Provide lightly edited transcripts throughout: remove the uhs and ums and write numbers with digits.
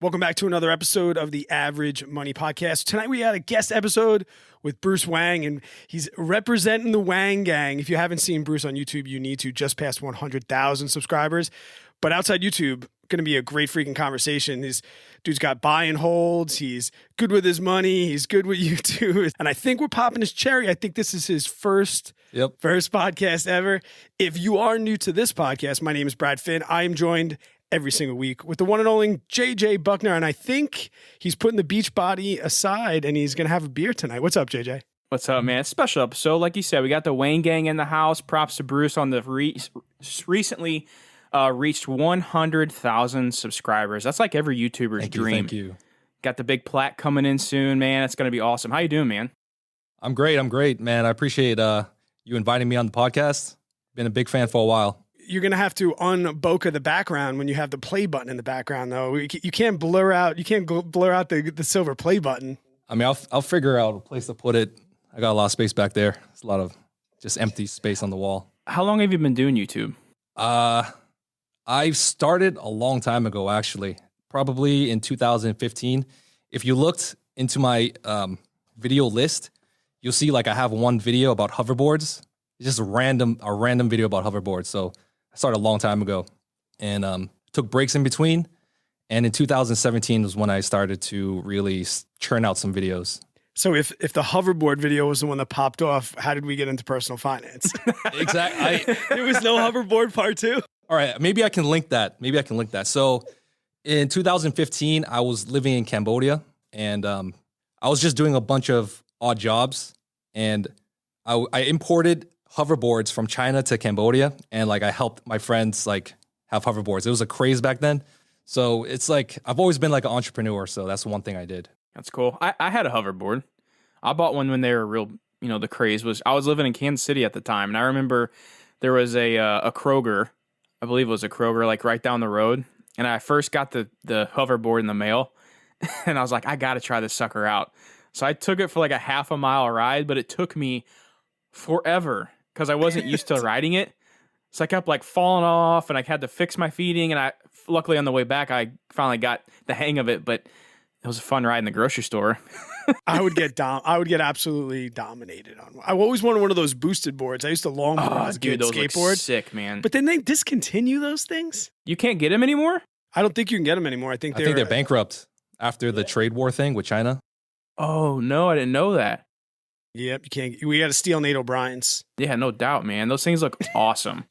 Welcome back to another episode of the Average Money Podcast. Tonight we had a guest episode with Bruce Wang, and he's representing the Wang gang. If you haven't seen Bruce on YouTube, you need to. Just past 100,000 subscribers. But outside YouTube, going to be a great freaking conversation. This dude's got buy and holds. He's good with his money. He's good with YouTube. And I think we're popping his cherry. I think this is his first podcast ever. If you are new to this podcast, my name is Brad Finn. I am joined every single week with the one and only JJ Buckner. And I think he's putting the beach body aside and he's going to have a beer tonight. What's up, JJ? What's up, man? It's a special episode. Like you said, we got the Wang gang in the house. Props to Bruce on the recently reached 100,000 subscribers. That's like every YouTuber's dream. Thank you. Got the big plaque coming in soon, man. It's going to be awesome. How you doing, man? I'm great, man. I appreciate you inviting me on the podcast. Been a big fan for a while. You're going to have to unbokeh the background when you have the play button in the background, though. You can't blur out the silver play button. I mean, I'll figure out a place to put it. I got a lot of space back there. It's a lot of just empty space on the wall. How long have you been doing YouTube? I started a long time ago, actually, probably in 2015. If you looked into my video list, you'll see like I have one video about hoverboards. It's just a random video about hoverboards. So I started a long time ago and took breaks in between. And in 2017 was when I started to really churn out some videos. So if the hoverboard video was the one that popped off, how did we get into personal finance? Exactly. There was no hoverboard part two? All right, maybe I can link that. So in 2015, I was living in Cambodia and I was just doing a bunch of odd jobs. And I imported hoverboards from China to Cambodia, and like I helped my friends like have hoverboards. It was a craze back then. So it's like I've always been like an entrepreneur, so that's one thing I did. That's cool. I had a hoverboard. I bought one when they were real, the craze was, I was living in Kansas City at the time, and I remember there was a Kroger, I believe it was a Kroger, like right down the road, and I first got the hoverboard in the mail, and I was like, I gotta try this sucker out. So I took it for like a half a mile ride, but it took me forever because I wasn't used to riding it. So I kept like falling off and I had to fix my feeding. And luckily on the way back, I finally got the hang of it, but it was a fun ride in the grocery store. I would get absolutely dominated on one. I always wanted one of those boosted boards. I used to long for a good those skateboard. Look sick, man. But then they discontinue those things. You can't get them anymore? I don't think you can get them anymore. I think they're bankrupt after the trade war thing with China. Oh, no, I didn't know that. Yep, you can't. We got to steal Nate O'Brien's. Yeah, no doubt, man. Those things look awesome.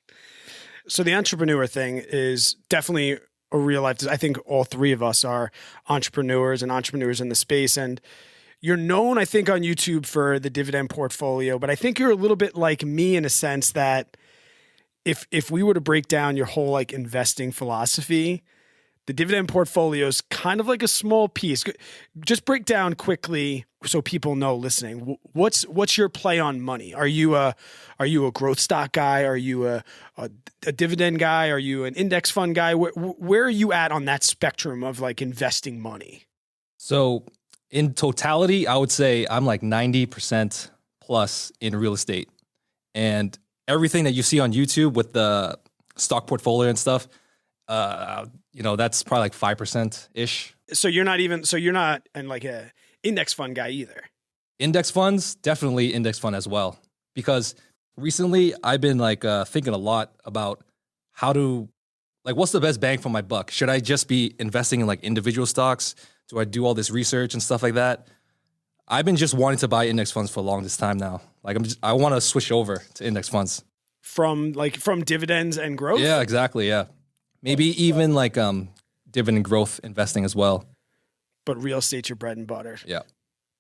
So the entrepreneur thing is definitely a real life. I think all three of us are entrepreneurs and entrepreneurs in the space. And you're known, I think, on YouTube for the Dividend portfolio. But I think you're a little bit like me in a sense that if we were to break down your whole like investing philosophy, the Dividend portfolio is kind of like a small piece. Just break down quickly so people know listening. What's your play on money? Are you a growth stock guy? Are you a dividend guy? Are you an index fund guy? Where are you at on that spectrum of like investing money? So in totality, I would say I'm like 90% plus in real estate, and everything that you see on YouTube with the stock portfolio and stuff. That's probably like 5% ish. So you're not and like a index fund guy either. Index funds, definitely index fund as well. Because recently I've been like thinking a lot about what's the best bang for my buck? Should I just be investing in like individual stocks? Do I do all this research and stuff like that? I've been just wanting to buy index funds for a longest time now. Like I want to switch over to index funds. From dividends and growth? Yeah, exactly. Yeah. Maybe even like dividend growth investing as well. But real estate's your bread and butter. Yeah.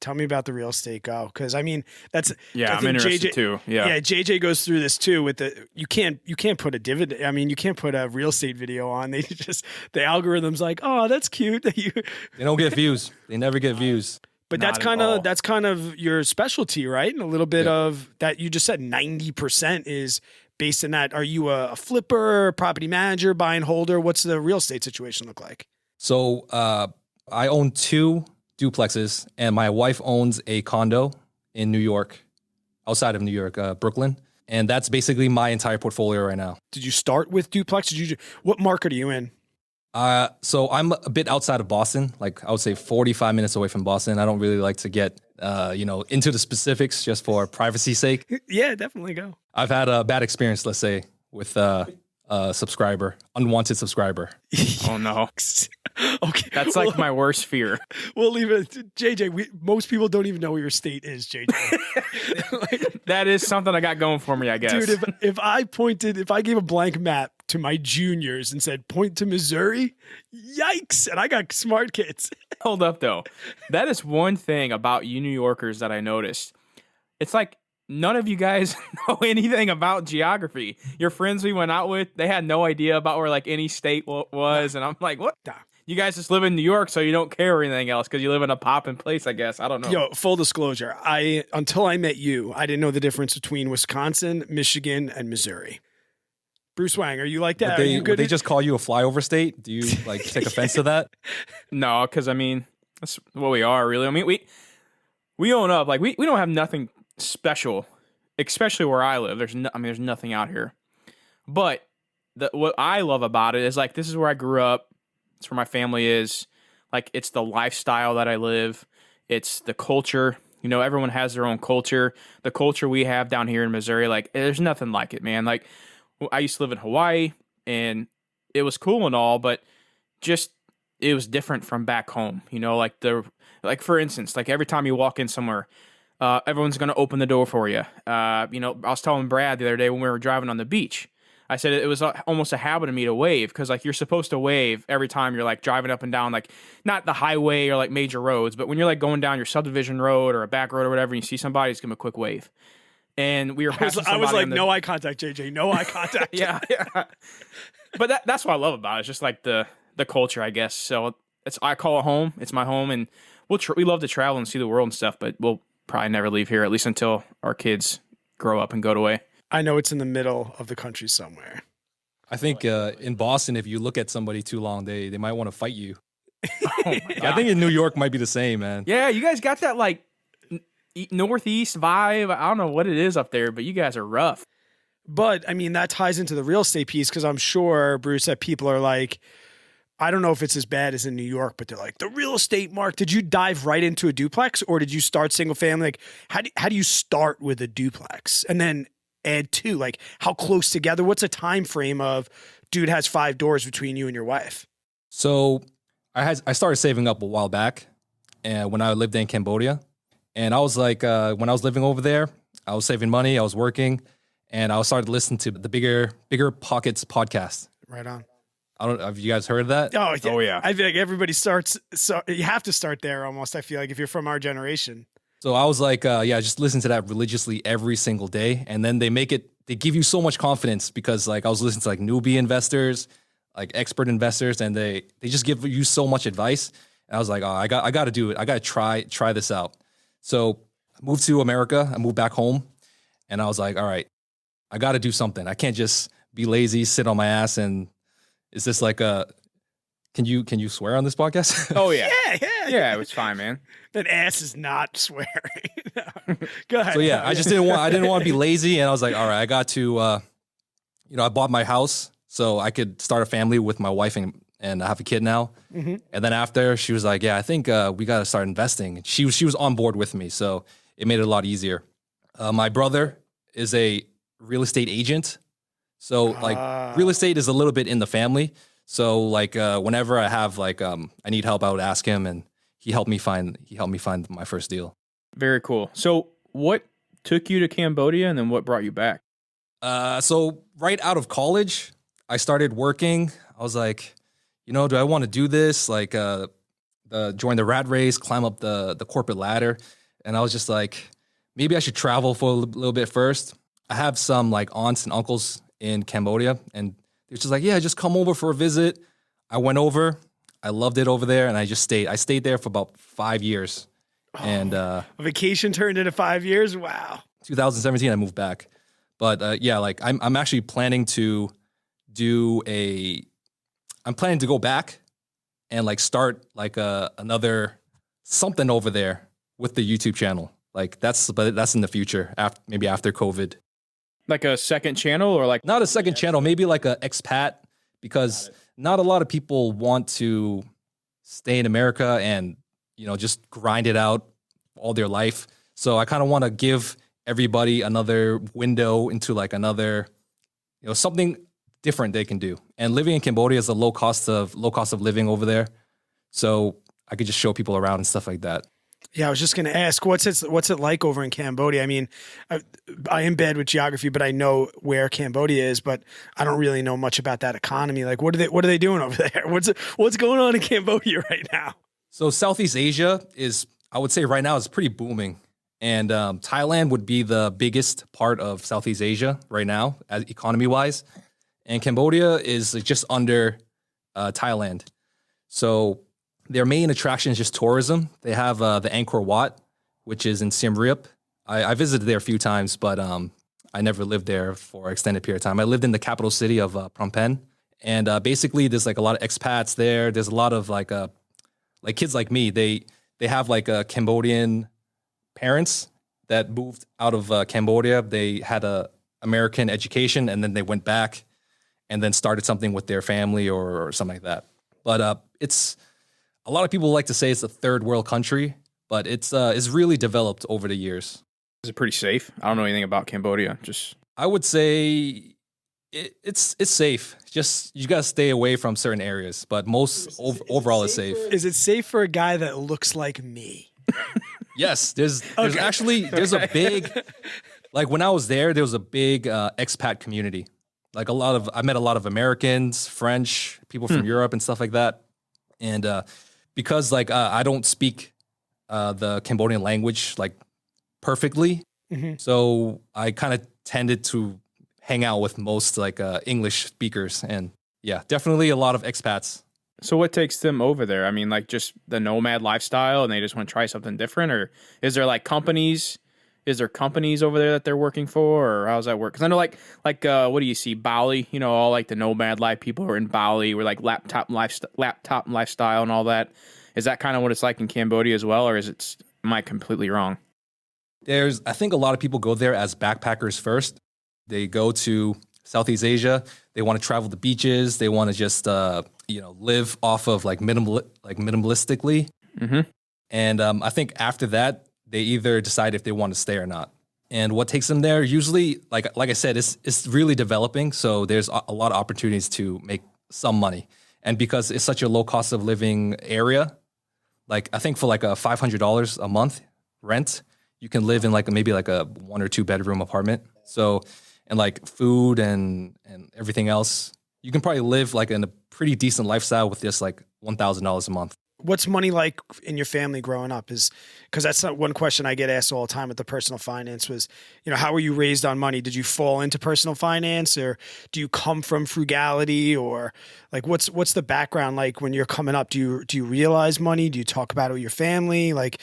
Tell me about the real estate go, because I mean I'm interested too. Yeah, JJ goes through this too with you can't put a dividend. I mean, you can't put a real estate video on. They just the algorithm's like, oh, that's cute. They don't get views. They never get views. But that's kind of your specialty, right? And a little bit of that. You just said 90% is based in that. Are you a flipper, property manager, buy and holder? What's the real estate situation look like? So I own 2 duplexes, and my wife owns a condo in New York, outside of New York, Brooklyn. And that's basically my entire portfolio right now. Did you start with duplex? What market are you in? So I'm a bit outside of Boston, like I would say 45 minutes away from Boston. I don't really like to get, into the specifics just for privacy's sake. Yeah, definitely go. I've had a bad experience, let's say, with a subscriber, unwanted subscriber. Oh no. Okay. That's like my worst fear. We'll leave it. JJ, most people don't even know where your state is, JJ. That is something I got going for me, I guess. Dude, if I gave a blank map to my juniors and said, point to Missouri, yikes. And I got smart kids. Hold up, though. That is one thing about you New Yorkers that I noticed. It's like none of you guys know anything about geography. Your friends we went out with, they had no idea about where like any state was. And I'm like, what? You guys just live in New York, so you don't care or anything else because you live in a poppin' place, I guess. I don't know. Yo, full disclosure, until I met you, I didn't know the difference between Wisconsin, Michigan, and Missouri. Bruce Wang, are you like that? Would they just call you a flyover state? Do you like take offense to that? No, because I mean, that's what we are, really. I mean, we own up. Like, we don't have nothing special, especially where I live. There's nothing out here. But what I love about it is, like, this is where I grew up. It's where my family is. Like, it's the lifestyle that I live. It's the culture. You know, everyone has their own culture. The culture we have down here in Missouri, like, there's nothing like it, man. Like, I used to live in Hawaii, and it was cool and all, but just it was different from back home. You know, like for instance, like every time you walk in somewhere, everyone's gonna open the door for you. I was telling Brad the other day when we were driving on the beach. I said it was almost a habit of me to wave because, like, you're supposed to wave every time you're, like, driving up and down, like, not the highway or, like, major roads, but when you're, like, going down your subdivision road or a back road or whatever, and you see somebody, just give them a quick wave. And we were passing somebody. I was like, no eye contact, JJ, no eye contact. Yeah. But that's what I love about it. It's just, like, the culture, I guess. So I call it home. It's my home, and we love to travel and see the world and stuff, but we'll probably never leave here, at least until our kids grow up and go away. I know it's in the middle of the country somewhere. I think in Boston, if you look at somebody too long, they might want to fight you. Oh my God. I think in New York might be the same, man. Yeah, you guys got that like northeast vibe. I don't know what it is up there, but you guys are rough. But I mean, that ties into the real estate piece because I'm sure, Bruce, that people are like, I don't know if it's as bad as in New York, but they're like, the real estate market. Did you dive right into a duplex, or did you start single family? Like, how do you start with a duplex and then add two? Like, how close together? What's a time frame of, dude has 5 doors between you and your wife? So I started saving up a while back, and when I lived in Cambodia, and I was like, when I was living over there, I was saving money, I was working, and I started listening to the Bigger Pockets podcast. Right on. Have you guys heard of that? Oh yeah. I feel like everybody starts. So you have to start there almost. I feel like if you're from our generation. So I was like, just listen to that religiously every single day. And then they give you so much confidence because like I was listening to like newbie investors, like expert investors, and they just give you so much advice. And I was like, oh, I got to do it. I got to try this out. So I moved to America. I moved back home, and I was like, all right, I got to do something. I can't just be lazy, sit on my ass. And is this like can you swear on this podcast? Oh yeah. Yeah, it was fine, man. That ass is not swearing. No. Go ahead. So yeah, I didn't want to be lazy, and I was like, all right, I got to, I bought my house so I could start a family with my wife and I have a kid now. Mm-hmm. And then after, she was like, yeah, I think we got to start investing. And she was on board with me, so it made it a lot easier. My brother is a real estate agent, so like real estate is a little bit in the family. So like whenever I have like I need help, I would ask him, and he helped me find my first deal. Very cool. So what took you to Cambodia, and then what brought you back? So right out of college, I started working. I was like, do I want to do this? Like join the rat race, climb up the corporate ladder. And I was just like, maybe I should travel for a little bit first. I have some like aunts and uncles in Cambodia, and they're just like, yeah, just come over for a visit. I went over. I loved it over there, and I just stayed. I stayed there for about 5 years. And a vacation turned into 5 years? Wow. 2017, I moved back. But like I'm actually planning to I'm planning to go back and like start like another something over there with the YouTube channel. Like that's in the future, maybe after COVID. Like a second channel, or like not a second channel, maybe like a expat, because not a lot of people want to stay in America and, just grind it out all their life. So I kind of want to give everybody another window into like another, something different they can do. And living in Cambodia is a low cost of living over there. So I could just show people around and stuff like that. Yeah, I was just going to ask, what's it like over in Cambodia? I mean, I am bad with geography, but I know where Cambodia is, but I don't really know much about that economy. Like, what are they doing over there? What's going on in Cambodia right now? So Southeast Asia is, I would say right now, is pretty booming. And Thailand would be the biggest part of Southeast Asia right now, economy-wise. And Cambodia is just under Thailand. So their main attraction is just tourism. They have the Angkor Wat, which is in Siem Reap. I visited there a few times, but I never lived there for an extended period of time. I lived in the capital city of Phnom Penh. And basically, there's like a lot of expats there. There's a lot of like kids like me. They have like Cambodian parents that moved out of Cambodia. They had a American education, and then they went back and then started something with their family or something like that. But it's a lot of people like to say it's a third world country, but it's really developed over the years. Is it pretty safe? I don't know anything about Cambodia. I would say it's safe. Just you gotta stay away from certain areas, but overall it's safe. Is it safe for a guy that looks like me? Yes, there's a big, like when I was there was a big expat community. Like I met a lot of Americans, French, people from Europe and stuff like that. And because like I don't speak the Cambodian language like perfectly, so I kind of tended to hang out with most like English speakers. And yeah, definitely a lot of expats. So what takes them over there? I mean, like just the nomad lifestyle and they just want to try something different? Or is there like companies? Is there companies over there that they're working for, or how does that work? Because I know like what do you see? Bali, all like the nomad life people are in Bali, or like laptop lifestyle and all that. Is that kind of what it's like in Cambodia as well, or am I completely wrong? I think a lot of people go there as backpackers first. They go to Southeast Asia. They want to travel the beaches. They want to just live off of like minimalistically. Mm-hmm. And I think after that, they either decide if they want to stay or not. And what takes them there, usually, like I said, it's really developing. So there's a lot of opportunities to make some money. And because it's such a low cost of living area, like I think for like a $500 a month rent, you can live in like maybe like a 1 or 2 bedroom apartment. So, and like food and everything else, you can probably live like in a pretty decent lifestyle with just like $1,000 a month. What's money like in your family growing up? Because that's not one question I get asked all the time with the personal finance was, how were you raised on money? Did you fall into personal finance, or do you come from frugality, or like what's the background like when you're coming up? Do you realize money? Do you talk about it with your family? Like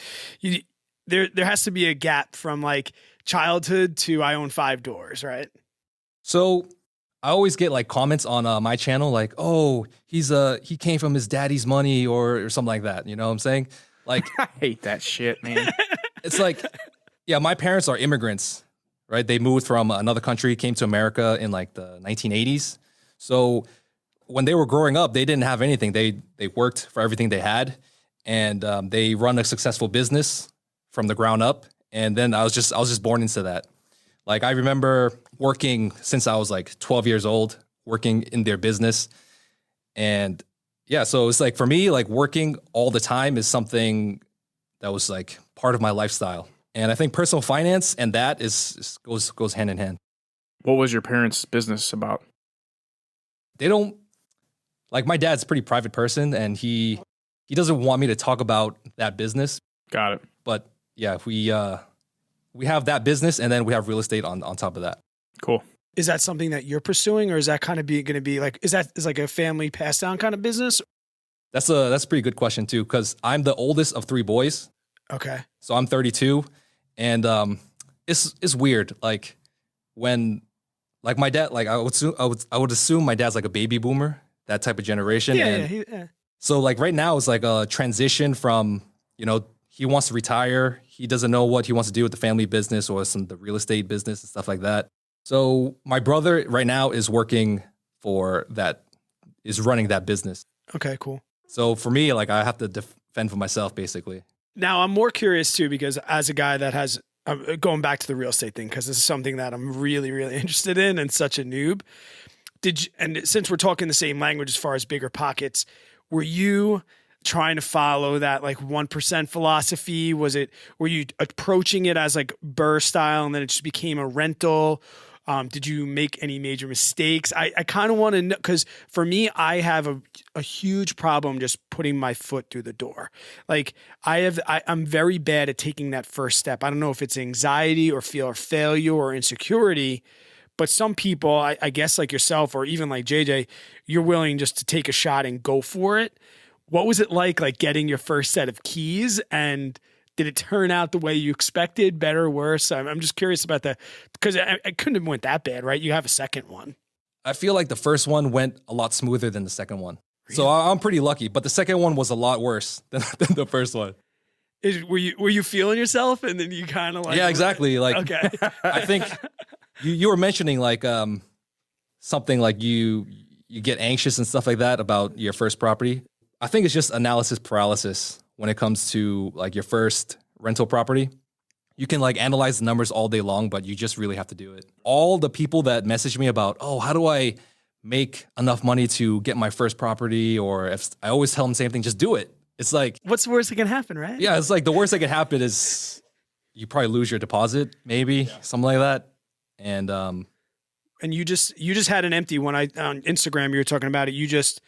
there has to be a gap from like childhood to I own 5 doors, right? So I always get like comments on my channel like, oh, he came from his daddy's money or something like that. You know what I'm saying? Like, I hate that shit, man. It's like, yeah, my parents are immigrants, right? They moved from another country, came to America in like the 1980s. So when they were growing up, they didn't have anything. They worked for everything they had, and they run a successful business from the ground up. And then I was just born into that. Like I remember working since I was like 12 years old, working in their business. And yeah, so it's like for me, like working all the time is something that was like part of my lifestyle. And I think personal finance and that goes hand in hand. What was your parents' business about? They don't, like my dad's a pretty private person and he doesn't want me to talk about that business. Got it. But yeah, we have that business and then we have real estate on top of that. Cool. Is that something that you're pursuing, or is that kind of going to be like, is like a family passed down kind of business? That's a pretty good question too, because I'm the oldest of 3 boys. Okay. So I'm 32, and it's weird. Like when, like my dad, like I would assume my dad's like a baby boomer, that type of generation. Yeah. So like right now it's like a transition from, he wants to retire. He doesn't know what he wants to do with the family business or the real estate business and stuff like that. So my brother right now is working for that is running that business. Okay, cool. So for me, like I have to defend for myself basically. Now I'm more curious too, because as a guy that has, going back to the real estate thing, because this is something that I'm really, really interested in and such a noob. And since we're talking the same language as far as bigger pockets, were you trying to follow that like 1% philosophy? Were you approaching it as like Burr style and then it just became a rental? Did you make any major mistakes? I kind of want to know, because for me, I have a huge problem just putting my foot through the door. Like I'm very bad at taking that first step. I don't know if it's anxiety or fear of failure or insecurity, but some people, I guess like yourself or even like JJ, you're willing just to take a shot and go for it. What was it like getting your first set of keys, and did it turn out the way you expected, better, worse? I'm just curious about that, because I couldn't have went that bad, right? You have a second one. I feel like the first one went a lot smoother than the second one. Really? So I'm pretty lucky, but the second one was a lot worse than the first one. Were you feeling yourself, and then you kind of like... Yeah, exactly. Like, okay. I think you were mentioning like something like you get anxious and stuff like that about your first property. I think it's just analysis paralysis when it comes to like your first rental property. You can like analyze the numbers all day long, but you just really have to do it. All the people that message me about, oh, how do I make enough money to get my first property? Or if I always tell them the same thing, just do it. It's like, what's the worst that can happen, right? Yeah, it's like the worst that can happen is you probably lose your deposit, maybe something like that. And you just had an empty one. On Instagram, you were talking about it. You just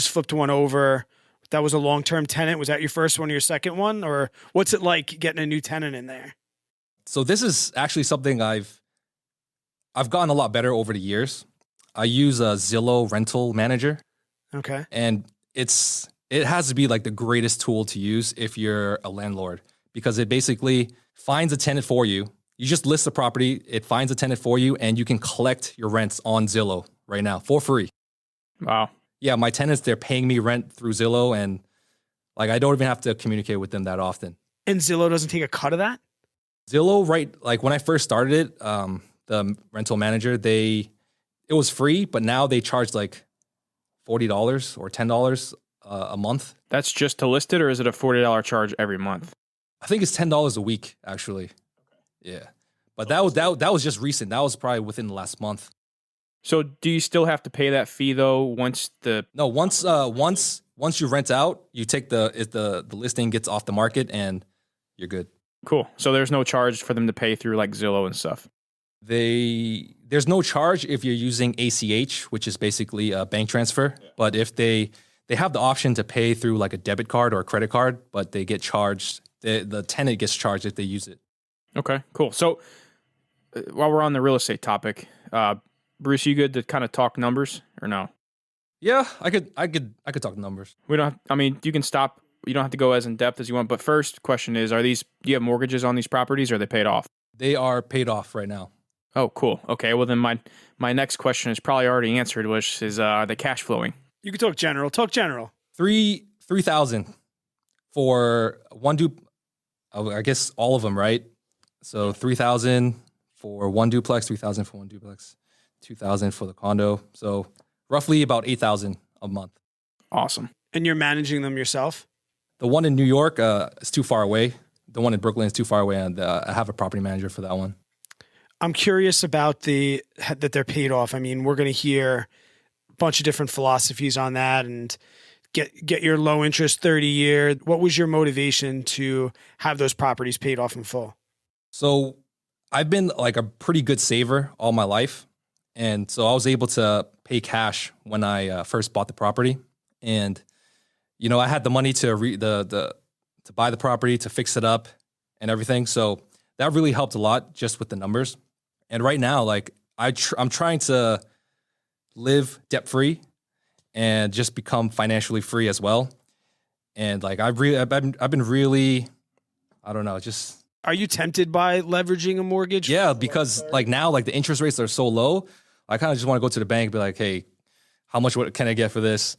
flipped one over. That was a long-term tenant. Was that your first one or your second one? Or what's it like getting a new tenant in there? So this is actually something I've gotten a lot better over the years. I use a Zillow rental manager. Okay. And it has to be like the greatest tool to use if you're a landlord, because it basically finds a tenant for you. You just list the property, it finds a tenant for you, and you can collect your rents on Zillow right now for free. Wow. Yeah, my tenants, they're paying me rent through Zillow, and like I don't even have to communicate with them that often. And Zillow doesn't take a cut of that? Zillow, right? Like when I first started it, the rental manager, it was free, but now they charge like $40 or $10 a month. That's just to list it, or is it a $40 charge every month? I think it's $10 a week, actually. Yeah, but that was just recent. That was probably within the last month. So do you still have to pay that fee though once once you rent out, you take the listing gets off the market and you're good. Cool. So there's no charge for them to pay through like Zillow and stuff. There's no charge if you're using ACH, which is basically a bank transfer. Yeah. But if they have the option to pay through like a debit card or a credit card, but they get charged. The tenant gets charged if they use it. Okay, cool. So while we're on the real estate topic, Bruce, you good to kind of talk numbers or no? Yeah, I could talk numbers. You can stop. You don't have to go as in depth as you want. But first question is, do you have mortgages on these properties, or are they paid off? They are paid off right now. Oh, cool. Okay. Well, then my next question is probably already answered, which is, are they cash flowing? You can talk general. Talk general. 3,000 for one I guess all of them, right? So 3,000 for one duplex, 3,000 for one duplex, 2,000 for the condo. So roughly about 8,000 a month. Awesome. And you're managing them yourself? The one in New York is too far away. The one in Brooklyn is too far away, and I have a property manager for that one. I'm curious about that they're paid off. I mean, we're going to hear a bunch of different philosophies on that, and get your low interest 30-year. What was your motivation to have those properties paid off in full? So I've been like a pretty good saver all my life. And so I was able to pay cash when I first bought the property. And, I had the money to buy the property, to fix it up and everything. So that really helped a lot just with the numbers. And right now, like I'm trying to live debt free and just become financially free as well. And like I've been really, I don't know, just. Are you tempted by leveraging a mortgage? Yeah, because like now, like the interest rates are so low, I kind of just want to go to the bank and be like, hey, how much can I get for this?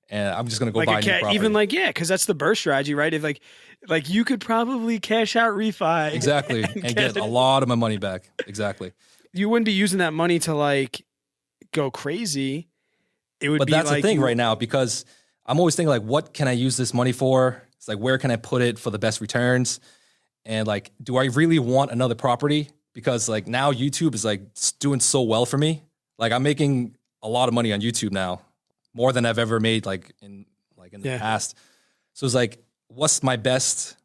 And I'm just gonna go buy a new property. Even because that's the burst strategy, right? If like you could probably cash out refi. Exactly. and get a lot of my money back. Exactly. You wouldn't be using that money to like go crazy. it would But be that's like the thing right now, because I'm always thinking like, what can I use this money for? It's like, where can I put it for the best returns? And like, do I really want another property? Because like now YouTube is like doing so well for me. Like I'm making a lot of money on YouTube now, more than I've ever made like in the past. So it's like, what's my best,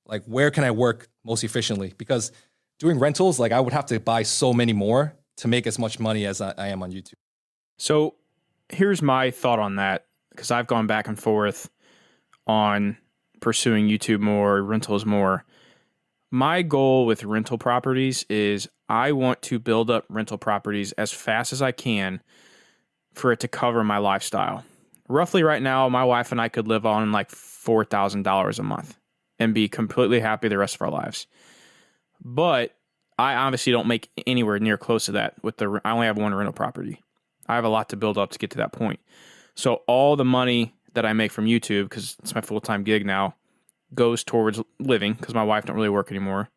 like where can I work most efficiently? Because doing rentals, like I would have to buy so many more to make as much money as I am on YouTube. So here's my thought on that, because I've gone back and forth on pursuing YouTube more, rentals more. My goal with rental properties is I want to build up rental properties as fast as I can for it to cover my lifestyle. Roughly right now, my wife and I could live on like $4,000 a month and be completely happy the rest of our lives. But I obviously don't make anywhere near close to that. I only have one rental property. I have a lot to build up to get to that point. So all the money that I make from YouTube, because it's my full-time gig now, goes towards living, because my wife don't really work anymore.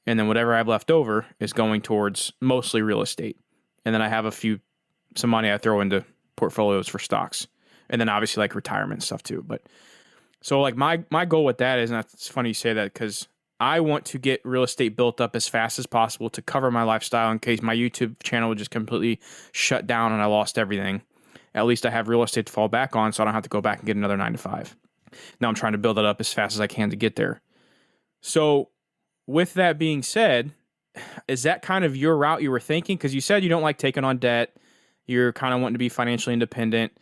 And then whatever I have left over is going towards mostly real estate. And then I have some money I throw into portfolios for stocks. And then obviously like retirement stuff too. But so like my goal with that is, and it's funny you say that, because I want to get real estate built up as fast as possible to cover my lifestyle in case my YouTube channel would just completely shut down and I lost everything. At least I have real estate to fall back on, so I don't have to go back and get another 9 to 5. Now I'm trying to build it up as fast as I can to get there. So with that being said, is that kind of your route you were thinking? Because you said you don't like taking on debt. You're kind of wanting to be financially independent.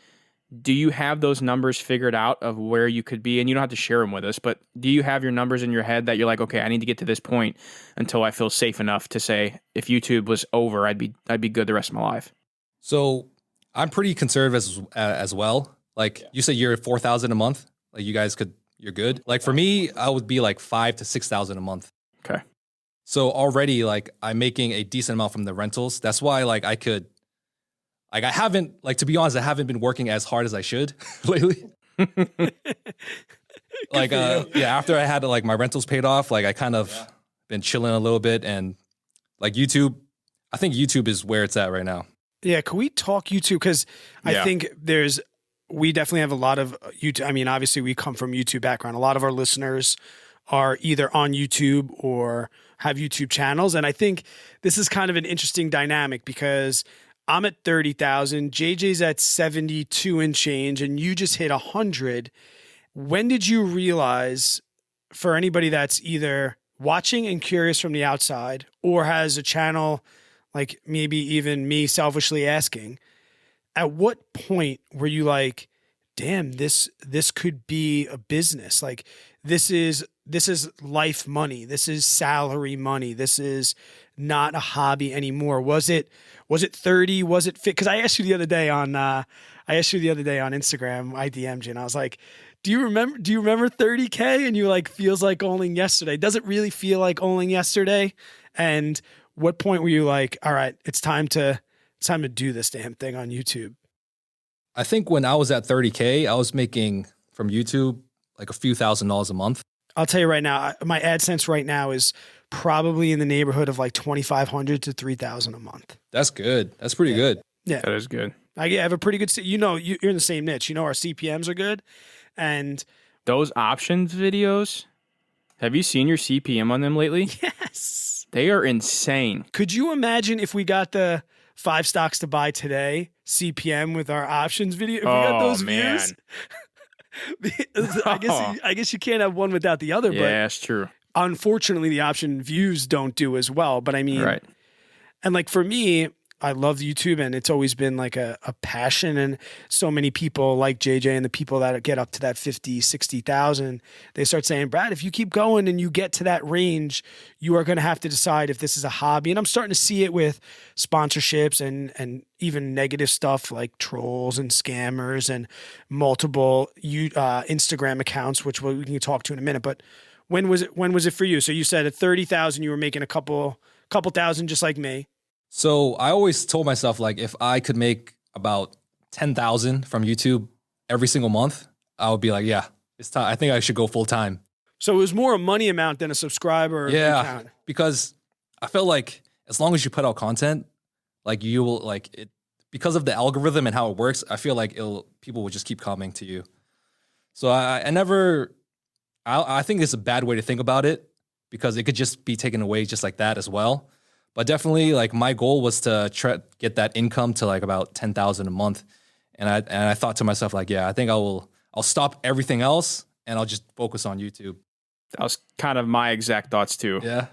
Do you have those numbers figured out of where you could be? And you don't have to share them with us, but do you have your numbers in your head that you're like, okay, I need to get to this point until I feel safe enough to say, if YouTube was over, I'd be good the rest of my life? So I'm pretty conservative as well. Like you said, you're 4,000 a month. Like you guys you're good. Like for me, I would be like 5,000 to 6,000 a month. Okay. So already like I'm making a decent amount from the rentals. That's why like I haven't, like, to be honest, I haven't been working as hard as I should lately. Like, after I had like my rentals paid off, like I kind of been chilling a little bit, and like YouTube, I think YouTube is where it's at right now. Yeah. Can we talk YouTube? Because I think we definitely have a lot of YouTube. I mean, obviously we come from YouTube background. A lot of our listeners are either on YouTube or have YouTube channels. And I think this is kind of an interesting dynamic, because I'm at 30,000, JJ's at 72 and change, and you just hit 100. When did you realize, for anybody that's either watching and curious from the outside or has a channel, like maybe even me selfishly asking, at what point were you like, damn, this could be a business? Like this is life money. This is salary money. This is not a hobby anymore. Was it 30? Was it fit? Because I asked you the other day on Instagram, I DM'd you and I was like, do you remember 30K? And you like, feels like owning yesterday. Does it really feel like owning yesterday? And what point were you like, all right, it's time to do this damn thing on YouTube? I think when I was at 30K, I was making from YouTube like a few $1,000s a month. I'll tell you right now, my AdSense right now is probably in the neighborhood of like 2,500 to 3,000 a month. That's good. That's pretty good. Yeah, That is good. I have a pretty good. You're in the same niche. Our CPMs are good, and Those options videos, have you seen your CPM on them lately? yes, They are insane. could you imagine if we got the 5 stocks to buy today CPM with our options video? If we got those views, I guess you can't have one without the other. Yeah, But that's true. unfortunately, the option views don't do as well. But I mean, Right. and like for me, I love YouTube, and it's always been like a passion. And so many people like JJ and the people that get up to that 50, 60,000, they start saying, Brad, if you keep going and you get to that range, you are going to have to decide if this is a hobby. And I'm starting to see it with sponsorships and even negative stuff like trolls and scammers and multiple Instagram accounts, which we can talk to in a minute. But when was it for you? So you said at 30,000, you were making a couple thousand, just like me. So I always told myself, like, if I could make about 10,000 from YouTube every single month, I would be like, yeah, it's time. I think I should go full time. So it was more a money amount than a subscriber account. Because I felt like as long as you put out content, like you will, like it, because of the algorithm and how it works, I feel like people will just keep coming to you. So I think it's a bad way to think about it because it could just be taken away just like that as well. But definitely, like, my goal was to try get that income to like about 10,000 a month, and I thought to myself, like, yeah, I think I'll stop everything else and I'll just focus on YouTube. That was kind of my exact thoughts too. Yeah.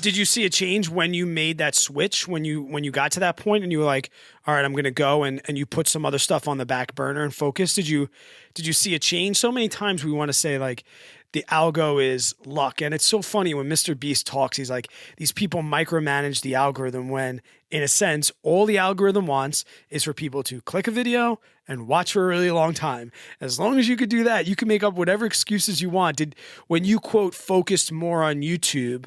Did you see a change when you made that switch, when you got to that point and you were like, all right, I'm going to go, and you put some other stuff on the back burner and focus? Did you see a change? So many times we want to say, like, the algo is luck. And it's so funny when Mr. Beast talks, he's like, these people micromanage the algorithm when, in a sense, all the algorithm wants is for people to click a video and watch for a really long time. As long as you could do that, you can make up whatever excuses you want. When you, quote, focused more on YouTube,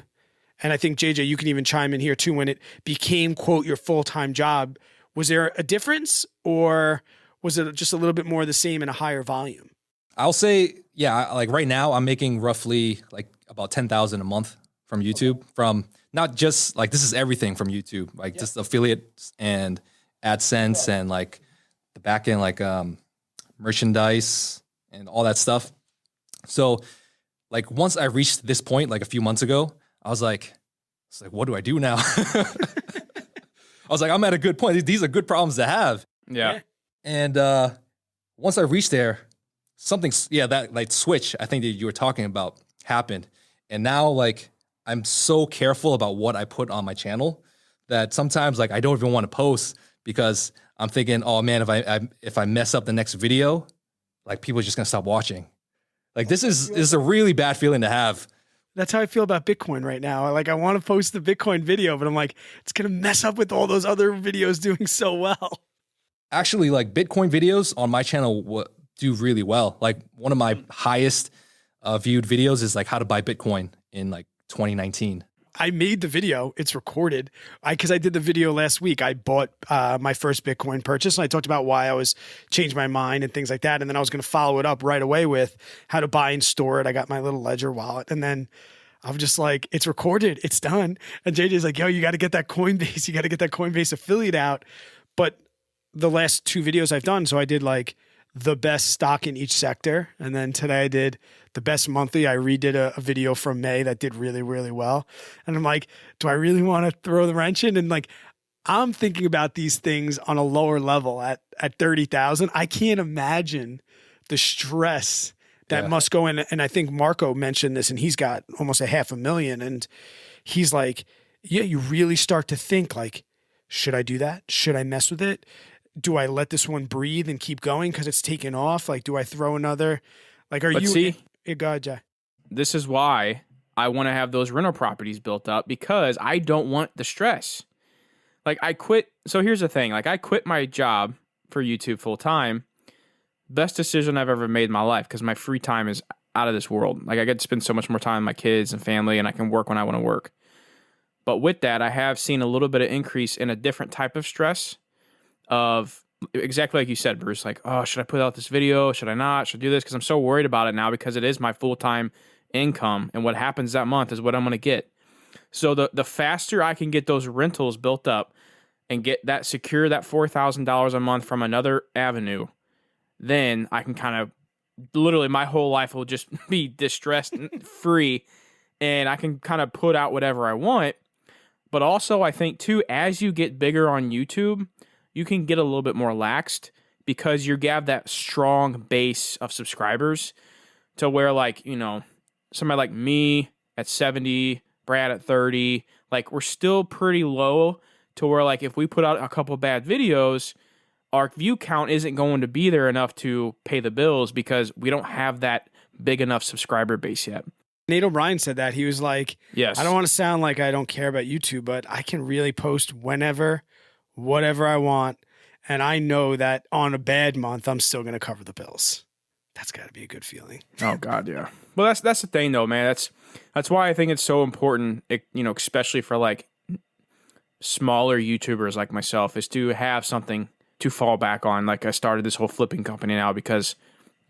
and I think, JJ, you can even chime in here too, when it became, quote, your full-time job, was there a difference, or was it just a little bit more of the same in a higher volume? I'll say, yeah, like right now I'm making roughly like about 10,000 a month from YouTube, from not just like, this is everything from YouTube, like just affiliates and AdSense and like the back end, like merchandise and all that stuff. So like once I reached this point, like a few months ago, I was like, what do I do now? I was like, I'm at a good point. These are good problems to have. Yeah. And once I reached there, that like switch I think that you were talking about happened. And now like I'm so careful about what I put on my channel that sometimes like I don't even want to post because I'm thinking, oh man, if I mess up the next video, like people are just gonna stop watching. Like this is a really bad feeling to have. That's how I feel about Bitcoin right now. Like, I want to post the Bitcoin video, but I'm like, it's going to mess up with all those other videos doing so well. Actually, like Bitcoin videos on my channel do really well. Like one of my highest viewed videos is like how to buy Bitcoin in like 2019. I made the video. It's recorded. Because I did the video last week. I bought my first Bitcoin purchase, and I talked about why I changed my mind and things like that. And then I was going to follow it up right away with how to buy and store it. I got my little Ledger wallet, and then I'm just like, it's recorded. It's done. And JJ's like, yo, you got to get that Coinbase. You got to get that Coinbase affiliate out. But the last two videos I've done, so I did like the best stock in each sector. And then today I did the best monthly. I redid a video from May that did really, really well. And I'm like, do I really want to throw the wrench in? And like, I'm thinking about these things on a lower level at 30,000. I can't imagine the stress that must go in. And I think Marco mentioned this, and he's got almost 500,000. And he's like, yeah, you really start to think like, should I do that? Should I mess with it? Do I let this one breathe and keep going because it's taken off? Like, do I throw another? Like, go ahead, Jay. This is why I want to have those rental properties built up, because I don't want the stress. Like, I quit. So here's the thing. Like, I quit my job for YouTube full time. Best decision I've ever made in my life, because my free time is out of this world. Like, I get to spend so much more time with my kids and family, and I can work when I want to work. But with that, I have seen a little bit of increase in a different type of stress of exactly like you said, Bruce, like, oh, should I put out this video? Should I not? Should I do this? Because I'm so worried about it now, because it is my full-time income, and what happens that month is what I'm going to get. So the faster I can get those rentals built up and get that secure, that $4,000 a month from another avenue, then I can kind of literally my whole life will just be distressed free, and I can kind of put out whatever I want. But also I think too, as you get bigger on YouTube, you can get a little bit more laxed, because you have that strong base of subscribers to where, like, you know, somebody like me at 70, Brad at 30, like, we're still pretty low to where, like, if we put out a couple bad videos, our view count isn't going to be there enough to pay the bills, because we don't have that big enough subscriber base yet. Nate O'Brien said that. He was like, yes, I don't want to sound like I don't care about YouTube, but I can really post whenever, whatever I want. And I know that on a bad month, I'm still going to cover the bills. That's got to be a good feeling. Oh God, yeah. Well, that's the thing though, man. That's why I think it's so important, you know, especially for like smaller YouTubers like myself, is to have something to fall back on. Like, I started this whole flipping company now because,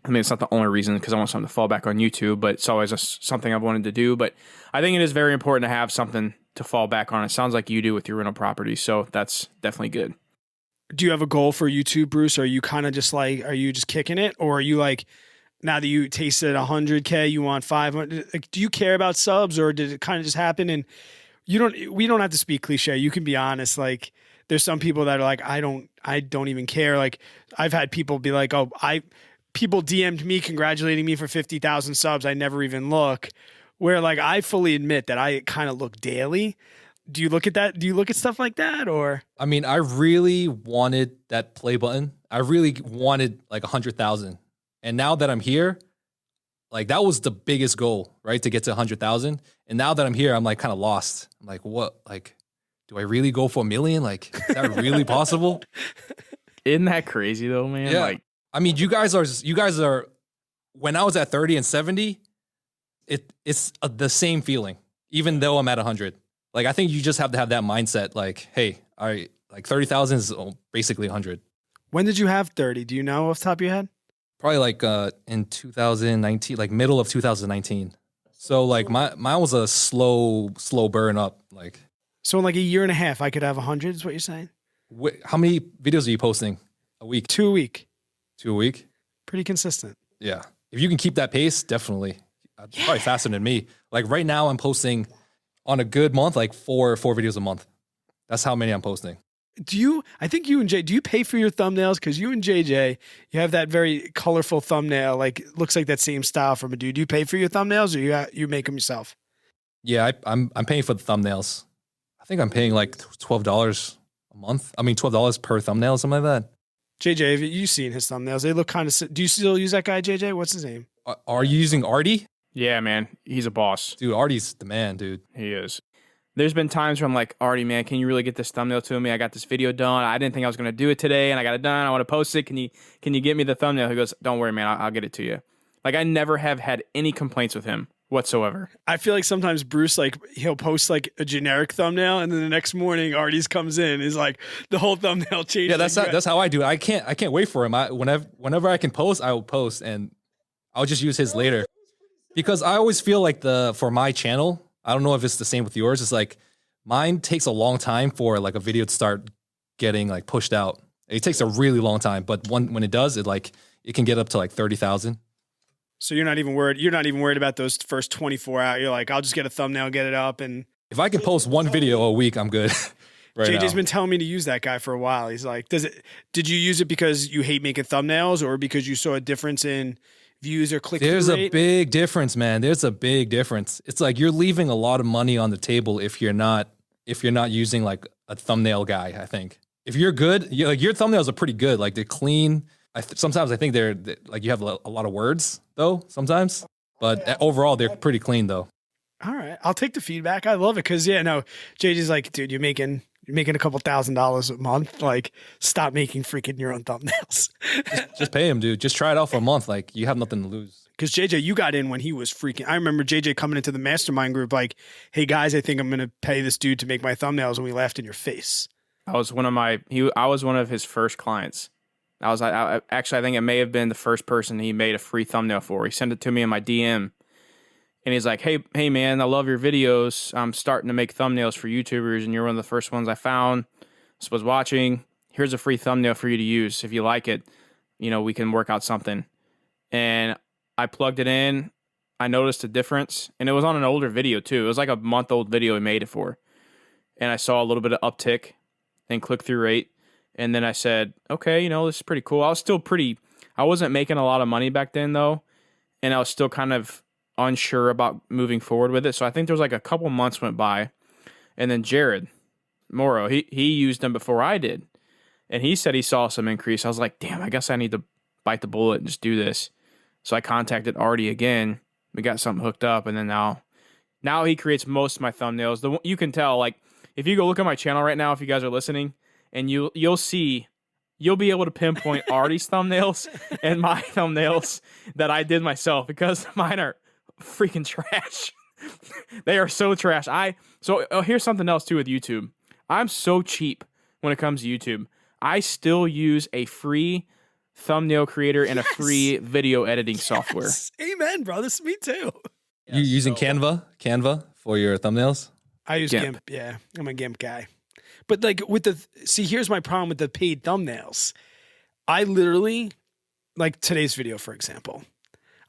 I mean, it's not the only reason, because I want something to fall back on YouTube, but it's always something I've wanted to do. But I think it is very important to have something to fall back on. It sounds like you do with your rental property, so that's definitely good. Do you have a goal for YouTube, Bruce? Are you kind of just like, are you just kicking it? Or are you like, now that you tasted 100K, you want 500? Like, do you care about subs, or did it kind of just happen? And we don't have to speak cliche. You can be honest. Like, there's some people that are like, I don't even care. Like, I've had people be like, people DM'd me congratulating me for 50,000 subs. I never even look. Where like, I fully admit that I kind of look daily. Do you look at that? Do you look at stuff like that, or? I mean, I really wanted that play button. I really wanted like 100,000. And now that I'm here, like that was the biggest goal, right? To get to 100,000. And now that I'm here, I'm like kind of lost. I'm like, what? Like, do I really go for 1 million? Like, is that really possible? Isn't that crazy though, man? Yeah. Like, I mean, you guys are, when I was at 30 and 70, it's the same feeling, even though I'm at 100. Like, I think you just have to have that mindset. Like, hey, like 30,000 is basically 100. When did you have 30? Do you know off the top of your head? Probably like in 2019, like middle of 2019. So like mine was a slow burn up. Like, so in like a year and a half, I could have 100 is what you're saying? how many videos are you posting a week? 2 a week. 2 a week? Pretty consistent. Yeah. If you can keep that pace, definitely. Probably faster than me. Like right now I'm posting on a good month, like four videos a month. That's how many I'm posting. I think you and Jay, do you pay for your thumbnails? Because you and JJ, you have that very colorful thumbnail, like looks like that same style from a dude. Do you pay for your thumbnails, or you make them yourself? Yeah, I'm paying for the thumbnails. I think I'm paying like $12 a month. I mean, $12 per thumbnail, something like that. JJ, have you seen his thumbnails? They look kind of, do you still use that guy, JJ? What's his name? Are you using Artie? yeah, man, he's a boss. Dude, Artie's the man, dude. He is. There's been times where I'm like, Artie, man, can you really get this thumbnail to me? I got this video done. I didn't think I was going to do it today, and I got it done. I want to post it. Can you get me the thumbnail? He goes, don't worry, man. I'll get it to you. Like, I never have had any complaints with him whatsoever. I feel like sometimes Bruce, like, he'll post like a generic thumbnail, and then the next morning Artie's comes in, is like the whole thumbnail changes. Yeah, that's how I do it. I can't wait for him. Whenever I can post, I will post, and I'll just use his later. Because I always feel like for my channel, I don't know if it's the same with yours. It's like mine takes a long time for like a video to start getting like pushed out. It takes a really long time, but when it does, it can get up to like 30,000. So you're not even worried. You're not even worried about those first 24 out. You're like, I'll just get a thumbnail, get it up, and if I can post one video a week, I'm good. JJ's been telling me to use that guy for a while. He's like, did you use it because you hate making thumbnails, or because you saw a difference in views or click-through rate? There's a big difference, man. There's a big difference. It's like you're leaving a lot of money on the table if you're not using like a thumbnail guy. I think if you're good, your thumbnails are pretty good. Like they're clean. Sometimes I think they're like you have a lot of words though. Sometimes, but overall they're pretty clean though. All right, I'll take the feedback. I love it because JJ's like, dude, you're making a couple $1,000s a month. Like, stop making freaking your own thumbnails. just pay him, dude. Just try it out for a month. Like, you have nothing to lose. Because JJ, you got in when he was freaking. I remember JJ coming into the mastermind group like, hey guys, I think I'm going to pay this dude to make my thumbnails, and we laughed in your face. I was one of his first clients. I think it may have been the first person he made a free thumbnail for. He sent it to me in my DM. And he's like, hey man, I love your videos. I'm starting to make thumbnails for YouTubers, and you're one of the first ones I found. Was watching. Here's a free thumbnail for you to use. If you like it, we can work out something. And I plugged it in. I noticed a difference, and it was on an older video too. It was like a month-old video he made it for. And I saw a little bit of uptick in click-through rate. And then I said, okay, this is pretty cool. I wasn't making a lot of money back then though, and I was still kind of unsure about moving forward with it. So I think there was like a couple months went by, and then Jared Morrow, he used them before I did, and he said he saw some increase. I was like, damn, I guess I need to bite the bullet and just do this. So I contacted Artie again. We got something hooked up, and then now he creates most of my thumbnails. You can tell, like, if you go look at my channel right now, if you guys are listening, and you'll be able to pinpoint Artie's thumbnails and my thumbnails that I did myself, because mine are freaking trash. They are so trash. Here's something else too with YouTube. I'm so cheap when it comes to YouTube. I still use a free thumbnail creator and a free video editing software. Amen, bro. This is me too. You using Canva for your thumbnails? I use GIMP. Yeah, I'm a GIMP guy. But like here's my problem with the paid thumbnails. I literally, like today's video, for example,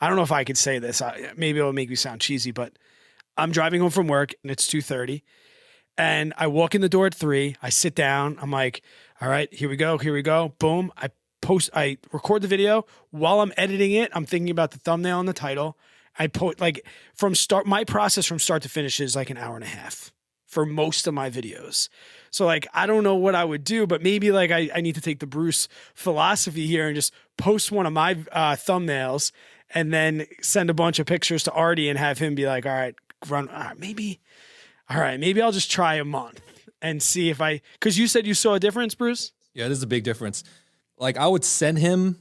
I don't know if I could say this. Maybe it'll make me sound cheesy, but I'm driving home from work and it's 2:30 and I walk in the door at 3. I sit down. I'm like, all right, here we go. Boom. I record the video while I'm editing it. I'm thinking about the thumbnail and the title. My process from start to finish is like an hour and a half for most of my videos. So like, I don't know what I would do, but maybe like I need to take the Bruce philosophy here and just post one of my thumbnails and then send a bunch of pictures to Artie and have him be like, all right, maybe I'll just try a month and see because you said you saw a difference, Bruce? Yeah, this is a big difference. Like I would send him,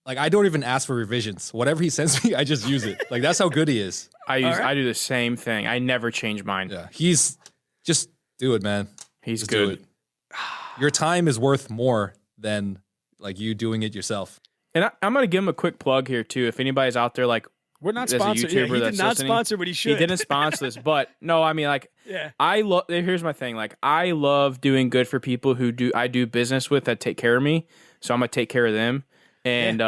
like I don't even ask for revisions. Whatever he sends me, I just use it. Like that's how good he is. I do the same thing. I never change mine. Yeah, just do it, man. He's just good. Do it. Your time is worth more than like you doing it yourself. And I'm going to give him a quick plug here too. If anybody's out there, like we're not there's sponsored. a YouTuber He that's did not listening, sponsor, but he should. He didn't sponsor this, but no, I mean like, yeah. Here's my thing. Like I love doing good for people I do business with that take care of me. So I'm going to take care of them. And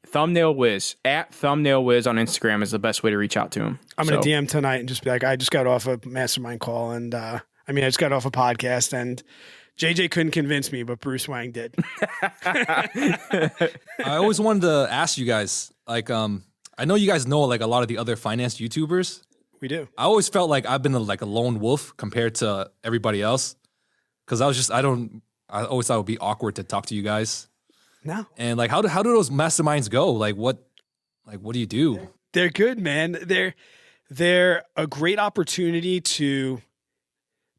Thumbnail Wiz, at Thumbnail Wiz on Instagram is the best way to reach out to him. I'm going to DM tonight and just be like, I just got off a mastermind call and I just got off a podcast and JJ couldn't convince me, but Bruce Wang did. I always wanted to ask you guys, like, I know you guys know like a lot of the other finance YouTubers. We do. I always felt like I've been like a lone wolf compared to everybody else. Cause I always thought it would be awkward to talk to you guys. No. And like, how do those masterminds go? Like what do you do? They're good, man. They're a great opportunity to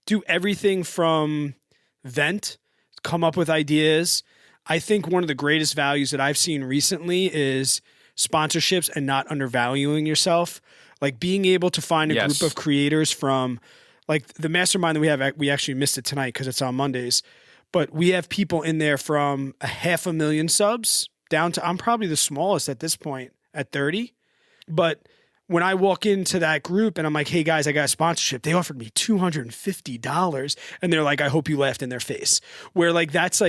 do everything from vent, come up with ideas. I think one of the greatest values that I've seen recently is sponsorships and not undervaluing yourself. Like being able to find a group of creators from like the mastermind that we have, we actually missed it tonight because it's on Mondays, but we have people in there from 500,000 subs down to, I'm probably the smallest at this point at 30. But when I walk into that group and I'm like, hey guys, I got a sponsorship, they offered me $250. And they're like, I hope you laughed in their face. Where like, that's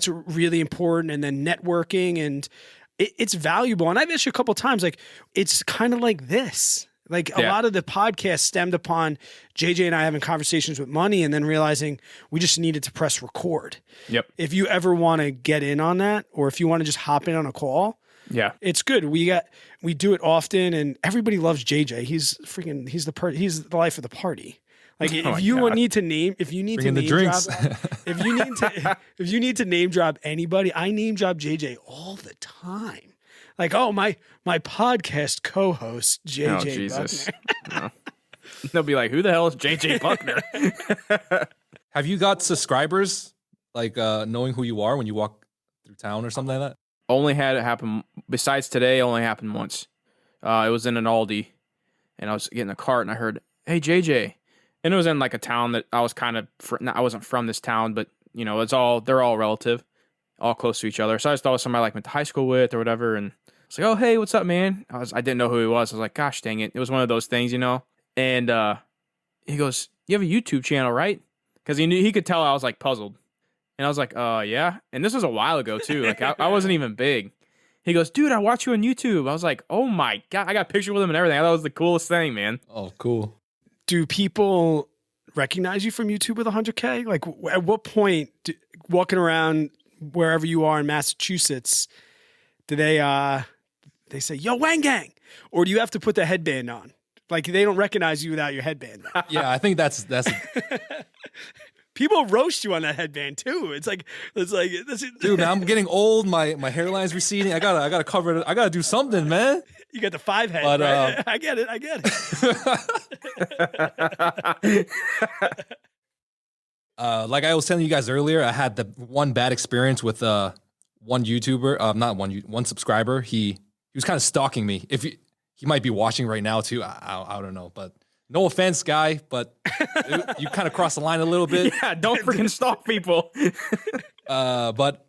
really important. And then networking and it's valuable. And I've asked you a couple of times, like, it's kind of like this. Like a lot of the podcast stemmed upon JJ and I having conversations with money and then realizing we just needed to press record. Yep. If you ever want to get in on that, or if you want to just hop in on a call, it's good. We do it often and everybody loves JJ. He's the life of the party. Like if you need to name drop anybody, I name drop JJ all the time. Like, oh, my podcast co-host, JJ. Oh, Jesus. No. They'll be like, who the hell is JJ Buckner? Have you got subscribers, like knowing who you are when you walk through town or something like that? Only had it happen, besides today, only happened once. It was in an Aldi, and I was getting a cart, and I heard, hey, JJ. And it was in like a town that I was I wasn't from this town, but, you know, they're all relative, all close to each other. So I just thought it was somebody like went to high school with or whatever, and it's like, oh, hey, what's up, man? I didn't know who he was. I was like, gosh, dang it. It was one of those things, you know? And he goes, you have a YouTube channel, right? Because he could tell I was like puzzled. And I was like, yeah. And this was a while ago too. Like I wasn't even big. He goes, dude, I watch you on YouTube. I was like, oh my God. I got a picture with him and everything. I thought it was the coolest thing, man. Oh, cool. Do people recognize you from YouTube with 100K? Like at what point, walking around wherever you are in Massachusetts, do they say, yo, Wang Gang? Or do you have to put the headband on? Like they don't recognize you without your headband on. Yeah, I think that's People roast you on that headband too. It's like dude, man, I'm getting old. My hairline's receding. I gotta cover it. I gotta do something, man. You got the 5 head. But, right? I get it. Like I was telling you guys earlier, I had the one bad experience with one YouTuber, one subscriber. He was kind of stalking me. He might be watching right now too. I don't know, but no offense, guy, but you kind of crossed the line a little bit. Yeah, don't freaking stalk people. But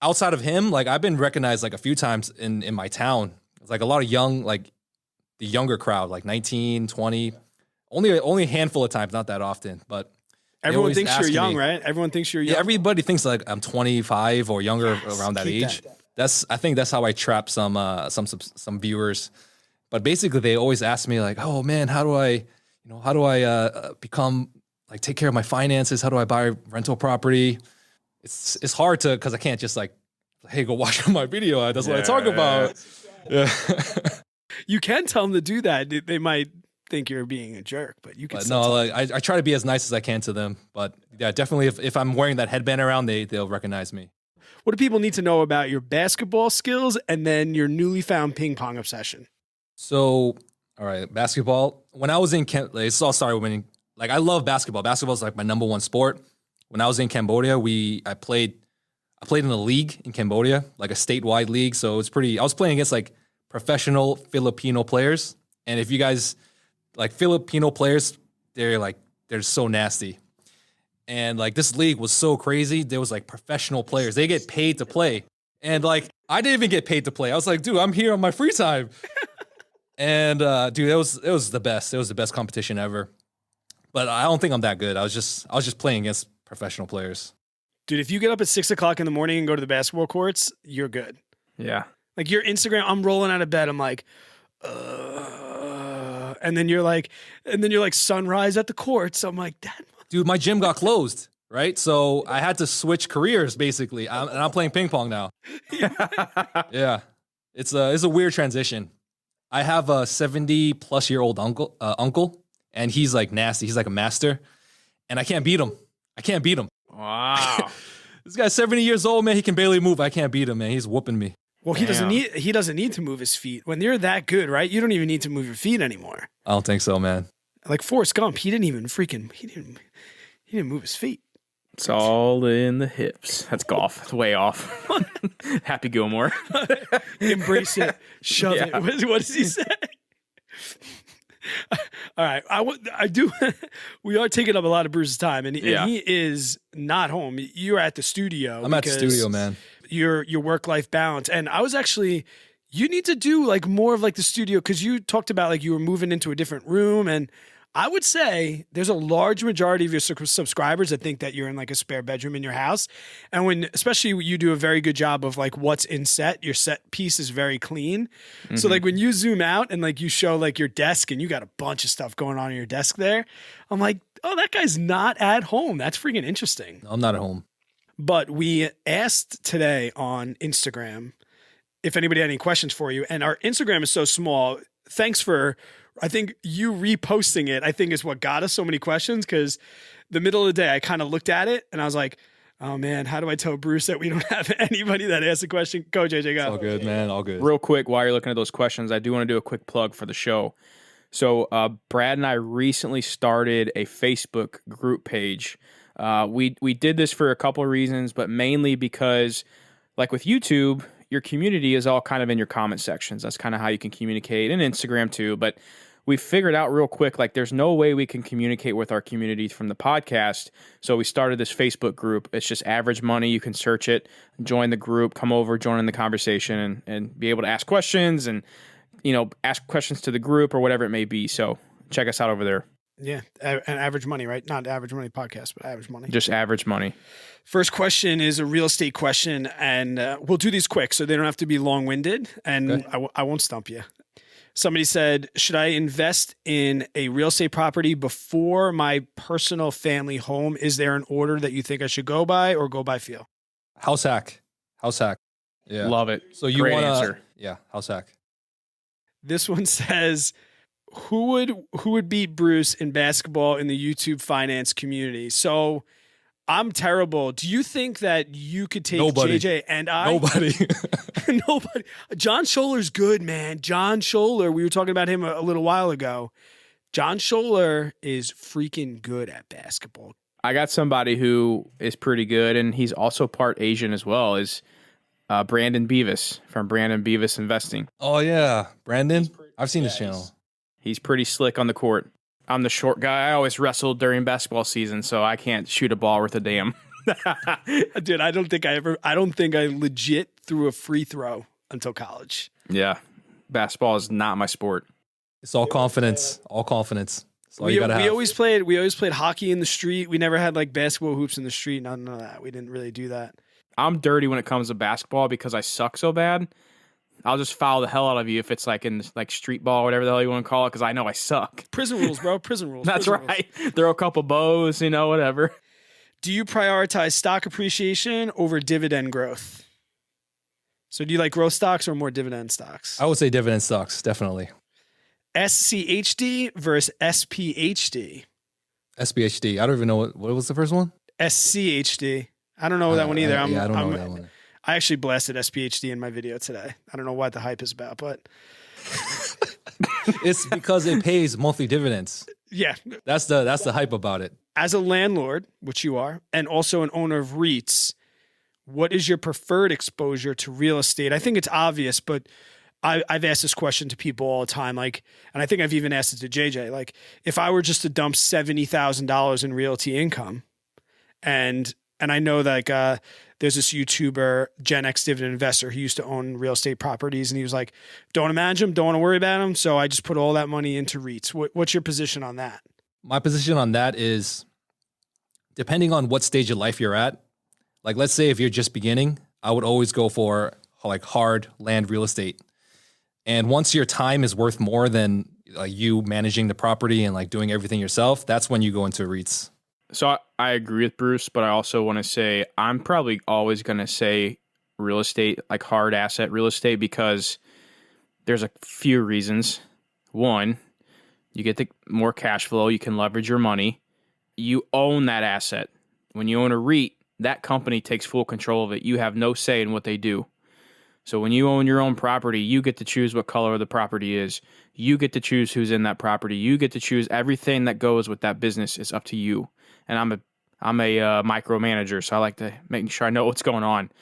outside of him, like I've been recognized like a few times in my town. It's like a lot of the younger crowd, like 19, 20, only a handful of times, not that often, but Everyone always thinks you're ask young, me. right? Everyone thinks you're young. Yeah, everybody thinks like I'm 25 or younger around that keep age. that. I think that's how I trap some viewers. But basically, they always ask me like, "Oh man, how do I become like take care of my finances? How do I buy rental property?" It's hard to because I can't just like, "Hey, go watch my video. That's what I talk about." Yeah. You can tell them to do that. They might think you're being a jerk, but you can. But still no, tell like I try to be as nice as I can to them. But yeah, definitely if I'm wearing that headband around, they'll recognize me. What do people need to know about your basketball skills and then your newly found ping pong obsession? So, all right, basketball. When I was in it's all started when like I love basketball. Basketball is like my number one sport. When I was in Cambodia, I played in a league in Cambodia, like a statewide league. So it's pretty. I was playing against like professional Filipino players, and if you guys like Filipino players, they're so nasty. And like this league was so crazy. There was like professional players. They get paid to play. And like I didn't even get paid to play. I was like, dude, I'm here on my free time. And dude, it was the best. It was the best competition ever. But I don't think I'm that good. I was just playing against professional players. Dude, if you get up at 6 o'clock in the morning and go to the basketball courts, you're good. Yeah. Like your Instagram, I'm rolling out of bed. I'm like, and then you're like sunrise at the courts. I'm like, that. Dude, my gym got closed, right? So I had to switch careers basically. And I'm playing ping pong now. Yeah. It's a weird transition. I have a 70-plus-year-old uncle, and he's like nasty. He's like a master, and I can't beat him. Wow. This guy's 70 years old, man. He can barely move. I can't beat him, man. He's whooping me. Well, he doesn't need to move his feet. When you're that good, right? You don't even need to move your feet anymore. I don't think so, man. Like Forrest Gump, he didn't move his feet. It's all in the hips. That's golf. It's way off. Happy Gilmore. Embrace it. Shove it. What does he say? All right. I do. We are taking up a lot of Bruce's time, and he is not home. You're at the studio. I'm at the studio, man. Your work-life balance. And I was actually, you need to do like more of like the studio because you talked about like you were moving into a different room, and I would say there's a large majority of your subscribers that think that you're in like a spare bedroom in your house. And especially you do a very good job of like what's in set, your set piece is very clean. Mm-hmm. So like when you zoom out and like you show like your desk and you got a bunch of stuff going on in your desk there, I'm like, oh, that guy's not at home. That's freaking interesting. I'm not at home. But we asked today on Instagram if anybody had any questions for you. And our Instagram is so small. Thanks for, I think you reposting it, I think is what got us so many questions because the middle of the day, I kind of looked at it and I was like, oh man, how do I tell Bruce that we don't have anybody that asks a question? Go, JJ, go. All good, man. All good. Real quick, while you're looking at those questions, I do want to do a quick plug for the show. So Brad and I recently started a Facebook group page. We did this for a couple of reasons, but mainly because like with YouTube, your community is all kind of in your comment sections. That's kind of how you can communicate, and Instagram too. But we figured out real quick, like there's no way we can communicate with our community from the podcast. So we started this Facebook group. It's just Average Money. You can search it, join the group, come over, join in the conversation and be able to ask questions and, ask questions to the group or whatever it may be. So check us out over there. Yeah. And Average Money, right? Not Average Money Podcast, but Average Money. Just Average Money. First question is a real estate question, and we'll do these quick so they don't have to be long-winded, and okay. I won't stump you. Somebody said, should I invest in a real estate property before my personal family home? Is there an order that you think I should go by or go by feel? House hack. Yeah. Love it. So you Great want to answer. Yeah, house hack. This one says, who would beat Bruce in basketball in the YouTube finance community? So I'm terrible. Do you think that you could take JJ and I? Nobody. Nobody. John Scholar's good, man. John Scholar, we were talking about him a little while ago. John Scholar is freaking good at basketball. I got somebody who is pretty good, and he's also part Asian as well, is Brandon Beavis from Brandon Beavis Investing. Oh, yeah. Brandon? I've seen his channel. He's pretty slick on the court. I'm the short guy. I always wrestled during basketball season, so I can't shoot a ball worth a damn. Dude, I don't think I legit threw a free throw until college. Yeah. Basketball is not my sport. It's all confidence. All confidence. That's all you gotta have. We always played hockey in the street. We never had like basketball hoops in the street. None of that. We didn't really do that. I'm dirty when it comes to basketball because I suck so bad. I'll just foul the hell out of you if it's like in like street ball, whatever the hell you want to call it, because I know I suck. Prison rules, bro. Prison rules. That's prison right. Throw a couple bows, whatever. Do you prioritize stock appreciation over dividend growth? So do you like growth stocks or more dividend stocks? I would say dividend stocks, definitely. SCHD versus SPHD. SPHD. I don't even know what was the first one? SCHD. I don't know that one either. I don't know that one. I actually blasted SPHD in my video today. I don't know what the hype is about, but it's because it pays monthly dividends. Yeah. That's the hype about it. As a landlord, which you are, and also an owner of REITs, what is your preferred exposure to real estate? I think it's obvious, but I've asked this question to people all the time. Like, and I think I've even asked it to JJ. Like, if I were just to dump $70,000 in realty income, and I know that there's this YouTuber, Gen X Dividend Investor, who used to own real estate properties, and he was like, "Don't imagine them, don't want to worry about them, so I just put all that money into REITs." What's your position on that? My position on that is, depending on what stage of life you're at, like let's say if you're just beginning, I would always go for like hard land real estate. And once your time is worth more than you managing the property and like doing everything yourself, that's when you go into REITs. So I agree with Bruce, but I also want to say I'm probably always going to say real estate, like hard asset real estate, because there's a few reasons. One, you get the more cash flow. You can leverage your money. You own that asset. When you own a REIT, that company takes full control of it. You have no say in what they do. So when you own your own property, you get to choose what color the property is. You get to choose who's in that property. You get to choose everything that goes with that business. It's up to you. And I'm a micromanager, so I like to make sure I know what's going on.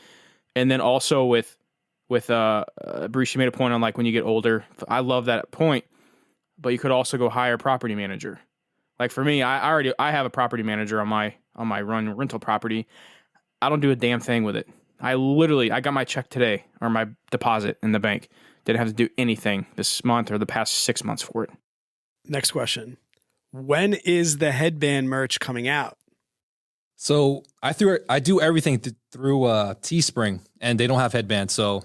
And then also with Bruce, you made a point on like when you get older. I love that point. But you could also go hire a property manager. Like for me, I have a property manager on my rental property. I don't do a damn thing with it. I got my check today, or my deposit in the bank. Didn't have to do anything this month or the past 6 months for it. Next question. When is the headband merch coming out? So I do everything through Teespring, and they don't have headbands. So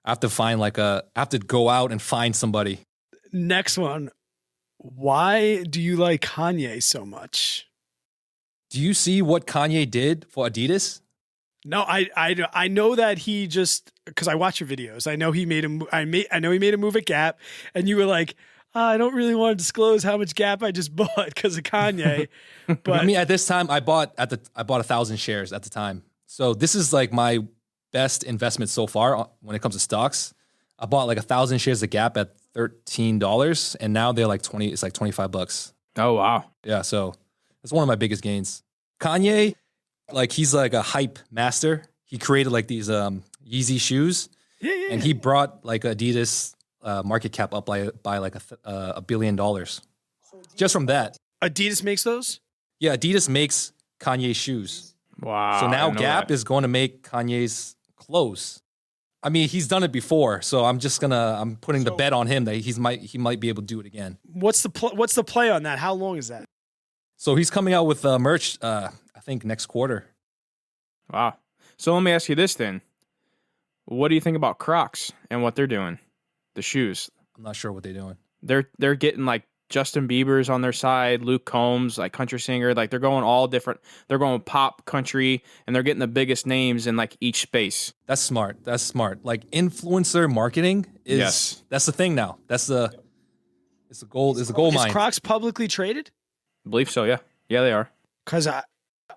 I have to go out and find somebody. Next one. Why do you like Kanye so much? Do you see what Kanye did for Adidas? No, I know that he just, because I watch your videos. I know he made a move at Gap, and you were like, I don't really want to disclose how much Gap I just bought because of Kanye. But I mean, at this time, I bought 1,000 shares at the time. So this is like my best investment so far when it comes to stocks. I bought like 1,000 shares of Gap at $13, and now they're like $20. It's like $25. Oh wow! Yeah, so it's one of my biggest gains. Kanye, like he's like a hype master. He created like these Yeezy shoes, and he brought like Adidas market cap up by like $1 billion just from that. Adidas makes those? Yeah, Adidas makes Kanye shoes. Wow! So now Gap is going to make Kanye's clothes. I mean, he's done it before, so I'm putting the bet on him that he might be able to do it again. What's the play on that? How long is that? So he's coming out with merch, I think next quarter. Wow. So let me ask you this then. What do you think about Crocs and what they're doing? The shoes. I'm not sure what they're doing. They're getting like Justin Bieber's on their side, Luke Combs, like country singer, like they're going all different. They're going pop, country, and they're getting the biggest names in like each space. That's smart. Like influencer marketing that's the thing now. It's a gold mine. Is Crocs publicly traded? I believe so, yeah. Yeah, they are. Because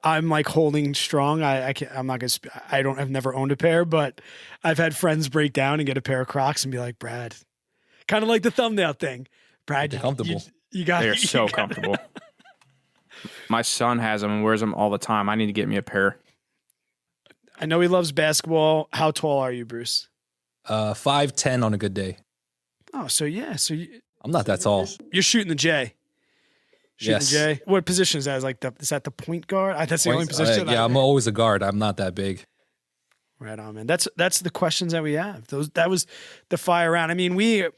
I'm like holding strong. I'm not gonna. I've never owned a pair, but I've had friends break down and get a pair of Crocs and be like, Brad, kind of like the thumbnail thing. Brad, they're comfortable. You got. They're so comfortable. My son has them and wears them all the time. I need to get me a pair. I know he loves basketball. How tall are you, Bruce? 5'10" on a good day. Oh, so yeah. I'm not that tall. You're shooting the J. Yes. The J. What position is that? Is that the point guard? That's the only position. Yeah, I'm always a guard. I'm not that big. Right on, man. That's the questions that we have. That was the fire round. I mean,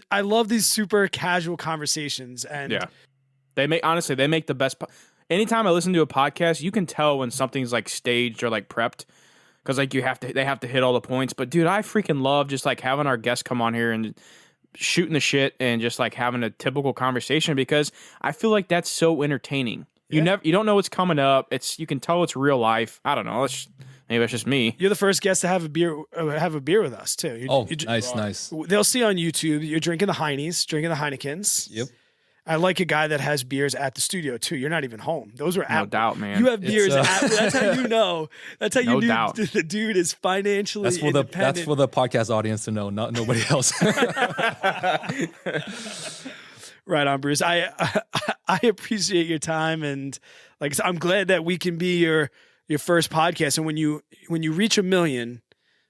I love these super casual conversations, and They make the best. Anytime I listen to a podcast, you can tell when something's like staged or like prepped, because like they have to hit all the points. But dude, I freaking love just like having our guests come on here and shooting the shit and just like having a typical conversation, because I feel like that's so entertaining. Yeah. You don't know what's coming up. You can tell it's real life. I don't know. Maybe that's just me. You're the first guest to have a beer with us too. Nice. They'll see on YouTube you're drinking the drinking the Heinekens. Yep. I like a guy that has beers at the studio too. You're not even home. Those are No doubt, man. You have beers at. That's how you know. That's how you No knew doubt. the dude is financially independent. That's for the podcast audience to know, not nobody else. Right on, Bruce. I appreciate your time, and like I said, I'm glad that we can be your first podcast. And when you reach 1 million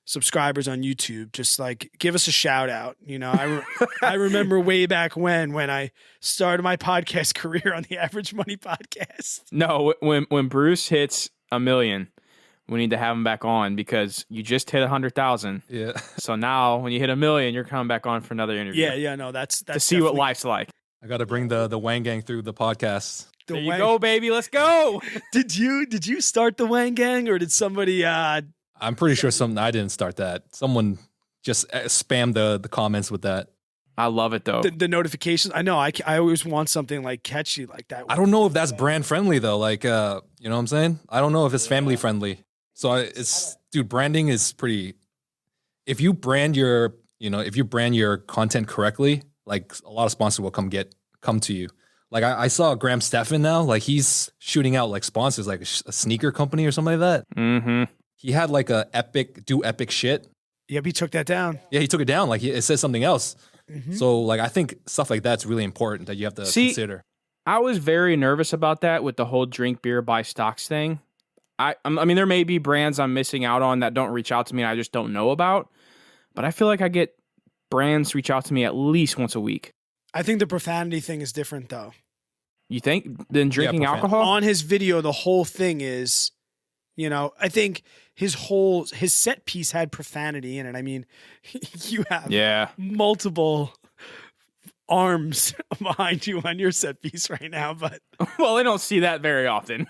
subscribers on YouTube, just like give us a shout out. You know, I remember way back when I started my podcast career on the Average Money podcast. No, when Bruce hits 1 million, we need to have him back on, because you just hit 100,000. Yeah. So now when you hit 1 million, you're coming back on for another interview. Yeah, no, that's to see what life's like. I got to bring the Wang Gang through the podcast. There you go, baby. Let's go. Did you start the Wang Gang, or did somebody? I'm pretty sure I didn't start that. Someone just spammed the comments with that. I love it though. The notifications. I know. I always want something like catchy like that. I don't know if that's brand friendly though. Like, you know what I'm saying? I don't know if it's family friendly. So dude, branding is pretty. If you brand your content correctly, like a lot of sponsors will come to you. Like I saw Graham Stephan now, like he's shooting out like sponsors, like a sneaker company or something like that. Mm-hmm. He had like epic shit. Yep, he took that down. Yeah, he took it down. Like it says something else. Mm-hmm. So like I think stuff like that's really important that you have to consider. I was very nervous about that with the whole drink beer buy stocks thing. I mean, there may be brands I'm missing out on that don't reach out to me and I just don't know about. But I feel like I get brands reach out to me at least once a week. I think the profanity thing is different though. You think? Than drinking alcohol? On his video, the whole thing is, you know, I think his set piece had profanity in it. I mean, you have multiple arms behind you on your set piece right now, but well, they don't see that very often.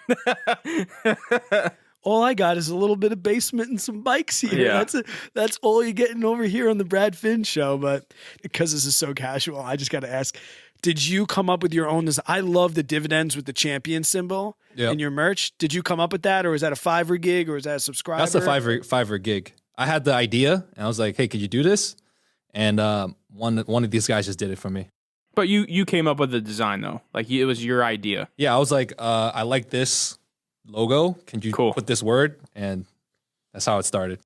All I got is a little bit of basement and some bikes here. Yeah. That's all you're getting over here on the Brad Finn show. But because this is so casual, I just got to ask, did you come up with your own design? I love the dividends with the champion symbol in your merch. Did you come up with that, or is that a Fiverr gig, or is that a subscriber? That's a Fiverr gig. I had the idea, and I was like, hey, could you do this? And one of these guys just did it for me. But you came up with the design, though. Like, it was your idea. Yeah, I was like, I like this logo. Can you put this word? And that's how it started.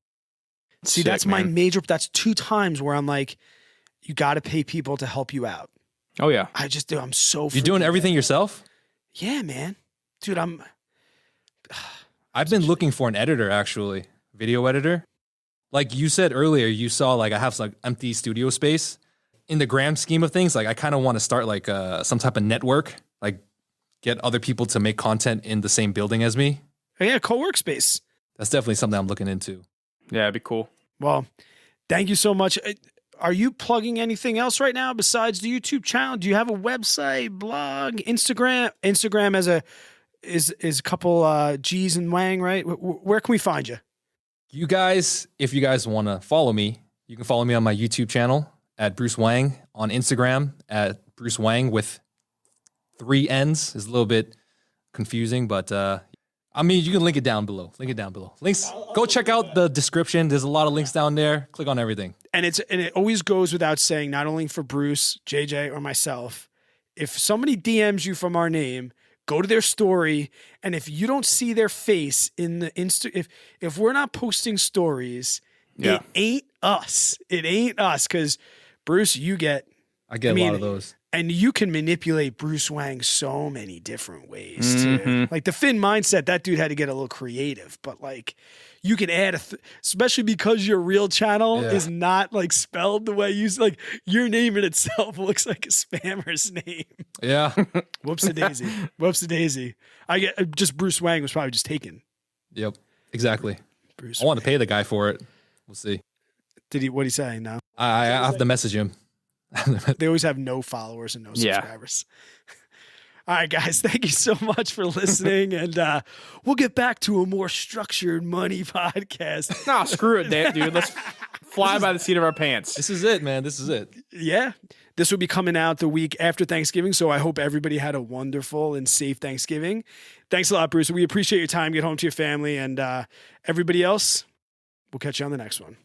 See, that's my major. That's 2 times where I'm like, you got to pay people to help you out. Oh, yeah. I just do. I'm so You're doing everything yourself? Yeah, man. Dude, I've been looking for an editor, actually. Video editor. Like you said earlier, you saw like I have like empty studio space. In the grand scheme of things, like I kind of want to start like some type of network, like get other people to make content in the same building as me. Oh, yeah, co-work space. That's definitely something I'm looking into. Yeah, it'd be cool. Well, thank you so much. Are you plugging anything else right now besides the YouTube channel? Do you have a website, blog, Instagram? Instagram is a couple G's and Wang, right? Where can we find you? You guys, if you guys want to follow me, you can follow me on my YouTube channel at Bruce Wang, on Instagram at Bruce Wang with 3 N's. It's a little bit confusing, but I mean, you can link it down below. Links. Go check out the description. There's a lot of links down there. Click on everything. And it always goes without saying, not only for Bruce, JJ, or myself, if somebody DMs you from our name, go to their story, and if you don't see their face in the if we're not posting stories, it ain't us. It ain't us, because Bruce, I get a lot of those. And you can manipulate Bruce Wang so many different ways too. Like the Finn mindset, that dude had to get a little creative, but like you can add especially because your real channel is not like spelled the way you like your name in itself looks like a spammer's name. Yeah. Whoops-a-daisy. I get just Bruce Wang was probably just taken. Yep. Exactly. Bruce I want to pay the guy for it. We'll see. What'd he say? No. I have to message him. They always have no followers and no subscribers. All right, guys, thank you so much for listening. And we'll get back to a more structured money podcast. Nah, screw it, dude. Let's fly by the seat of our pants. This is it, man. This is it. Yeah. This will be coming out the week after Thanksgiving. So I hope everybody had a wonderful and safe Thanksgiving. Thanks a lot, Bruce. We appreciate your time. Get home to your family. And everybody else, we'll catch you on the next one.